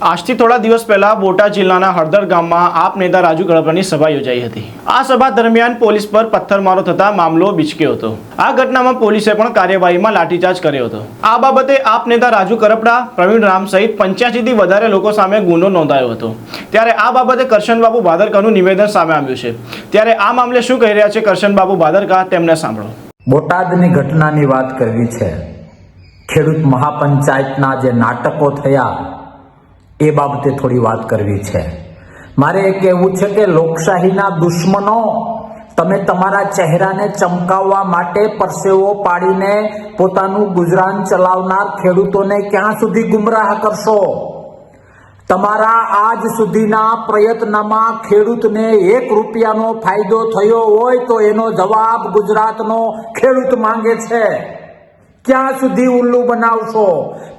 આજથી થોડા દિવસ પહેલા બોટાદ જિલ્લાના હળદર ગામમાં આપ નેતા રાજુ ગળપરાની સભા યોજાઈ હતી। આ સભા દરમિયાન પોલીસ પર પથ્થરમારો થતા મામલો બીચક્યો હતો। આ ઘટનામાં પોલીસે પણ કાર્યવાહીમાં લાઠીચાર્જ કર્યો હતો। આ બાબતે આપ નેતા રાજુ ગળપરા, પ્રવીણ રામ સહિત 85 થી વધારે લોકો સામે ગુનો નોંધાયો હતો। ત્યારે આ બાબતે કરશનબાબુ ભાદરકાનું નિવેદન સામે આવ્યું છે। ત્યારે આ મામલે શું કહી રહ્યા છે કરશનબાબુ ભાદરકા, તેમને સાંભળો। બોટાદની ઘટનાની વાત કરવી છે। ખેડૂત મહાપંચાયતના જે નાટકો થયા એ બાબતે થોડી વાત કરવી છે। મારે કહેવું છે કે લોકશાહીના દુશ્મનો, તમે તમારા ચહેરાને ચમકાવવા માટે પરસેવો પાડીને પોતાનું ગુજરાન ચલાવનાર ખેડૂતોને ક્યાં સુધી ગુમરાહ કરશો? તમારા આજ સુધીના પ્રયત્નમાં ખેડૂતને 1 રૂપિયાનો ફાયદો થયો હોય તો એનો જવાબ ગુજરાતનો ખેડૂત માંગે છે। ક્યાં સુધી ઉલ્લુ બનાવશો?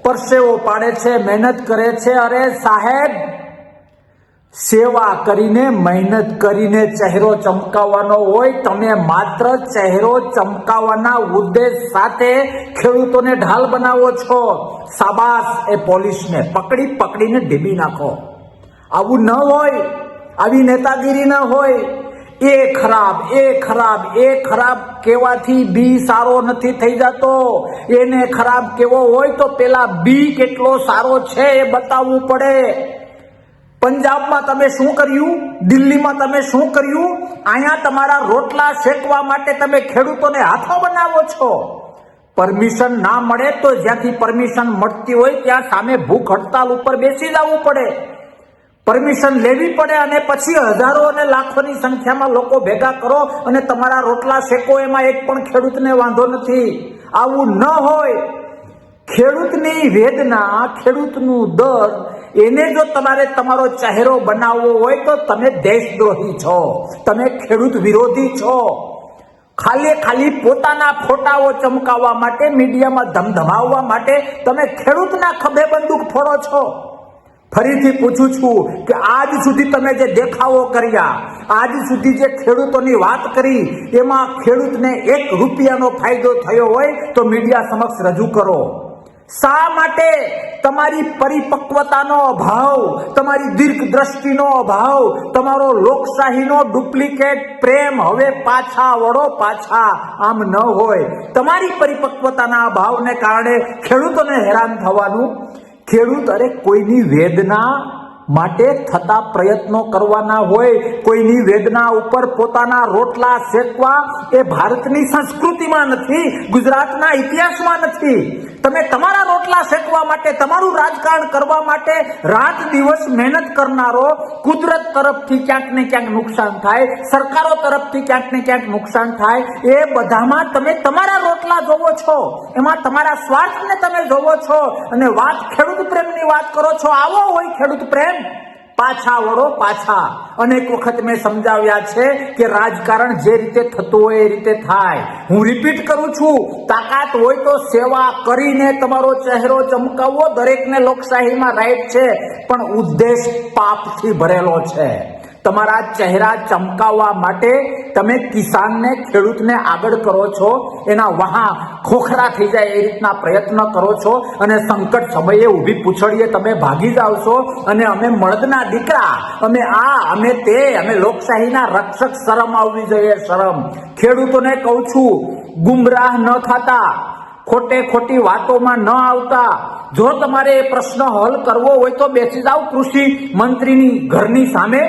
પરસેવો પાડે છે, મહેનત કરે છે। અરે સાહેબ, સેવા કરીને, મહેનત કરીને ચહેરો ચમકાવવાનો હોય, તમે માત્ર ચહેરો ચમકાવવાના ઉદ્દેશ સાથે ખેડૂતોને ઢાલ બનાવો છો। શાબાશ, એ પોલીસને પકડીને ઢીબી નાખો। આવું ન હોય, આવી નેતાગીરી ન હોય। એ ખરાબ કહેવાથી બી સારો નથી થઈ જતો। એને ખરાબ કેવો હોય તો પેલા બી કેટલો સારો છે એ બતાવવું પડે। પંજાબમાં તમે શું કર્યું? દિલ્હીમાં તમે શું કર્યું? અહીંયા તમારા રોટલા શેકવા માટે તમે ખેડૂતોને હાથો બનાવો છો। પરમિશન ના મળે તો જ્યાંથી પરમિશન મળતી હોય ત્યાં સામે ભૂખ હડતાલ ઉપર બેસી જવું પડે। પરમિશન લેવી પડે અને પછી હજારો અને લાખોની સંખ્યામાં લોકો ભેગા કરો અને તમારા રોટલા શેકો। એમાં એક પણ ખેડૂતને વાંધો નથી। આવું ન હોય। ખેડૂતની વેદના, ખેડૂતનું દર્દ, એને જો તમારે તમારો ચહેરો બનાવવો હોય તો તમે દેશદ્રોહી છો, તમે ખેડૂત વિરોધી છો। ખાલી પોતાના ફોટાઓ ચમકાવવા માટે, મીડિયામાં ધમધમાવવા માટે તમે ખેડૂતના ખભે બંદૂક ફોડો છો। ફરીથી પૂછું છું કે આજ સુધી તમે જે દેખાવો કર્યા, આજ સુધી જે ખેડૂતોની વાત કરી, એમાં ખેડૂતને 1 રૂપિયાનો ફાયદો થયો હોય તો મીડિયા સમક્ષ રજૂ કરો। શા માટે? તમારી પરિપક્વતાનો અભાવ, તમારી દીર્ઘ દ્રષ્ટિનો અભાવ, તમારો લોકશાહીનો ડુપ્લિકેટ પ્રેમ। હવે પાછા વળો, પાછા। આમ ન હોય। તમારી પરિપક્વતાના અભાવને કારણે ખેડૂતોને હેરાન થવાનું। ખેડૂત અરે કોઈની વેદના માટે થતા પ્રયત્નો કરવાના હોય, કોઈની વેદના ઉપર પોતાના રોટલા શેકવા એ ભારતની સંસ્કૃતિમાં નથી, ગુજરાતના ઇતિહાસમાં નથી। તમે તમારા રોટલા શેકવા માટે, તમારું રાજકારણ કરવા માટે રાત દિવસ મહેનત કરનારો, કુદરત તરફથી ક્યાંક ને ક્યાંક નુકસાન થાય, સરકારો તરફથી ક્યાંક ને ક્યાંક નુકસાન થાય, એ બધામાં તમે તમારા રોટલા જોવો છો, એમાં તમારા સ્વાર્થને તમે જોવો છો અને વાત ખેડૂત પ્રેમની વાત કરો છો। આવો હોય ખેડૂત પ્રેમ, પાછા વળો, પાછા। અનેક વખત મેં સમજાવ્યા છે કે રાજકારણ જે રીતે થતું હોય એ રીતે થાય। હું રિપીટ કરું છું, તાકાત હોય તો સેવા કરીને તમારો ચહેરો ચમકાવવો, દરેકને લોકશાહીમાં રાઈટ છે, પણ ઉદ્દેશ પાપથી ભરેલો છે। તમારા ચહેરા ચમકાવવા માટે તમે કિસાનને, ખેડૂતને આગળ કરો છો, એના વહા ખોખરા થઈ જાય એ રીતના પ્રયત્ન કરો છો અને સંકટ સમયે ઊભી પૂછડીએ તમે ભાગી જાવ છો અને અમે મળદના દીકરા, અમે આ, અમે તે, અમે લોકશાહીના રક્ષક। શરમ આવવી જોઈએ, શરમ। ખેડૂતોને કહું છું, ગુમરાહ ન થતા, ખોટી વાતોમાં ન આવતા। જો તમારે એ પ્રશ્ન હલ કરવો હોય તો બેસી જાઓ કૃષિ મંત્રીની ઘરની સામે,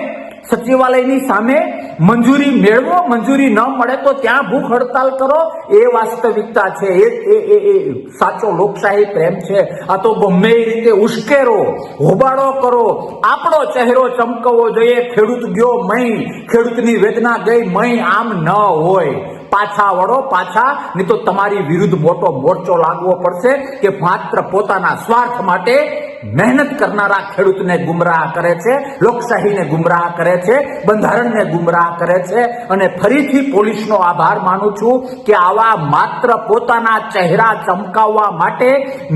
સચિવાલયની સામે, મંજૂરી મેળવો। મંજૂરી ન મળે તો ત્યાં ભૂખ હડતાલ કરો। એ વાસ્તવિકતા છે, એ સાચો લોકશાહી પ્રેમ છે। આ તો ગમે એ રીતે ઉશ્કેરો, હોબાળો કરો। આપણો ચહેરો ચમકવો જોઈએ। ખેડૂત ગયો મય, ખેડૂતની વેદના ગઈ મય, આમ ન હોય। પાછા વળો, પાછા, નહીં તો તમારી વિરુદ્ધ મોટો મોરચો લાગવો પડશે કે માત્ર પોતાના સ્વાર્થ માટે મહેનત કરનારા ખેડૂતને ગુમરાહ કરે છે, લોકશાહીને ગુમરાહ કરે છે, બંધારણને ગુમરાહ કરે છે। અને ફરીથી પોલીસનો આભાર માનું છું કે આવા માત્ર પોતાના ચહેરા ચમકાવવા માટે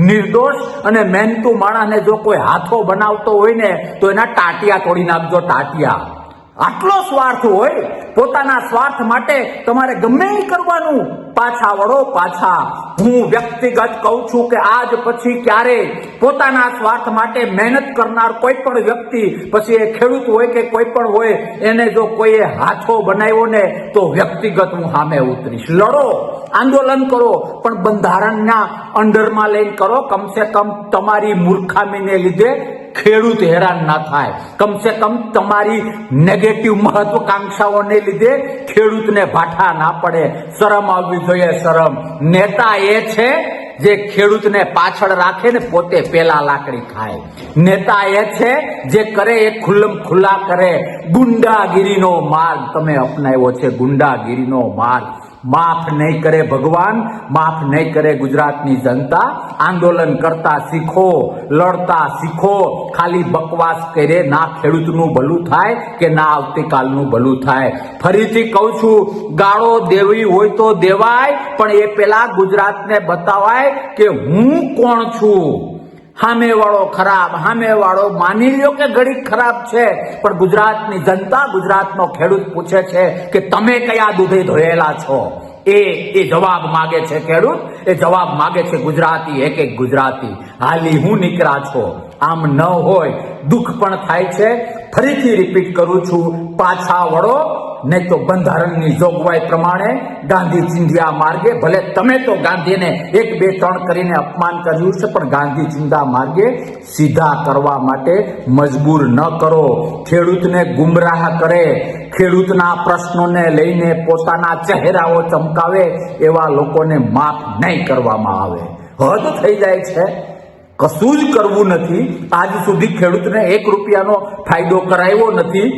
નિર્દોષ અને મહેનતુ માણસને જો કોઈ હાથો બનાવતો હોય ને તો એના ટાટિયા તોડી નાખજો, ટાટિયા। આટલો સ્વાર્થ હોય, પોતાના સ્વાર્થ માટે તમારે ગમે એ કરવાનું. પાછા વળો, પાછા. હું વ્યક્તિગત કહું છું કે આજ પછી ક્યારે પોતાના સ્વાર્થ માટે મહેનત કરનાર કોઈ પણ વ્યક્તિ, પછી એ ખેડૂત હોય કે કોઈ પણ હોય, એને જો કોઈએ હાથો બનાવ્યો ને તો વ્યક્તિગત હું સામે ઉતરીશ. લડો, આંદોલન કરો, પણ બંધારણના અંડરમાં લઈને કરો. કમસે કમ તમારી મૂર્ખામીને લીધે ખેડૂત હેરાન ના થાય. કમસે કમ તમારી નેગેટિવ મહત્વકાંક્ષાઓને લીધે ખેડૂતને ભાઠા ના પડે. શરમ આવવી જોઈએ, શરમ. નેતા એ છે જે ખેડૂતને પાછળ રાખે ને પોતે પેલા લાકડી ખાય. નેતા એ છે જે કરે એ ખુલ્લમ ખુલ્લા કરે. ગુંડાગીરીનો માર્ગ તમે અપનાવ્યો છે, ગુંડાગીરીનો માર્ગ. માફ નહીં કરે ભગવાન, માફ નહીં કરે ગુજરાતની જનતા. આંદોલન કરતા શીખો, લડતા શીખો. ખાલી બકવાસ કરે ના ખેડૂતનું ભલું થાય કે ના આવતીકાલનું ભલું થાય. ફરીથી કહું છું, ગાળો દેવી હોય તો દેવાય, પણ એ પેલા ગુજરાતને બતાવાય કે હું કોણ છું. સામેવાળો ખરાબ, સામેવાળો માની લ્યો કે ઘડીક ખરાબ છે, પણ ગુજરાતની જનતા, ગુજરાતનો ખેડૂત પૂછે છે કે તમે કયા દૂધે ધોયેલા છો. એ જવાબ માગે છે ખેડૂત, એ જવાબ માગે છે ગુજરાતી, એક એક ગુજરાતી. હાલી હું નીકળ્યા છો. આમ ન હોય, દુઃખ પણ થાય છે. ફરીથી રિપીટ કરું છું, પાછા વળો, નહીં તો બંધારણની જોગવાઈ પ્રમાણે ગાંધી ચિંધ્યા માર્ગે, ભલે તમે તો ગાંધીને 1, 2, 3 કરીને અપમાન કર્યું છે, પણ ગાંધી ચિંધ્યા માર્ગે સીધા કરવા માટે મજબૂર ન કરો. ખેડૂતને ગુમરાહ કરે, ખેડૂતના પ્રશ્નોને લઈને પોતાના ચહેરાઓ ચમકાવે એવા લોકોને માફ નહીં કરવામાં આવે. હદ થઈ જાય છે. કશું જ કરવું નથી. આજ સુધી ખેડૂતને 1 રૂપિયાનો ફાયદો કરાવ્યો નથી.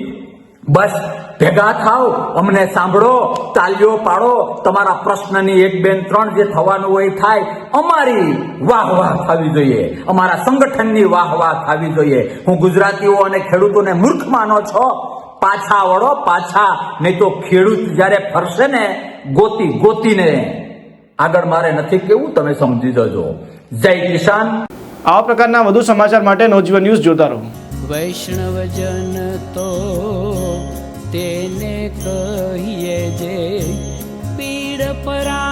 બસ ભેગા થાવ, અમને સાંભળો, તાલીઓ પાડો, તમારા પ્રશ્નની 1, 2, 3 જે થવાનું હોય થાય. અમારી વાહ થવી જોઈએ, અમારા સંગઠનની વાહ થવી જોઈએ. હું ગુજરાતીઓ અને ખેડૂતોને મૂર્ખ માનો છો? પાછા વળો, પાછા. નહીં તો ખેડૂત જ્યારે ફરશે ને ગોતીને આગળ, મારે નથી કેવું, તમે સમજી જજો. જય કિસાન. આવા પ્રકારના વધુ સમાચાર માટે નવજીવન ન્યૂઝ જોતા રહો. વૈષ્ણવજન તો તેને કહીએ જે પીડ પરા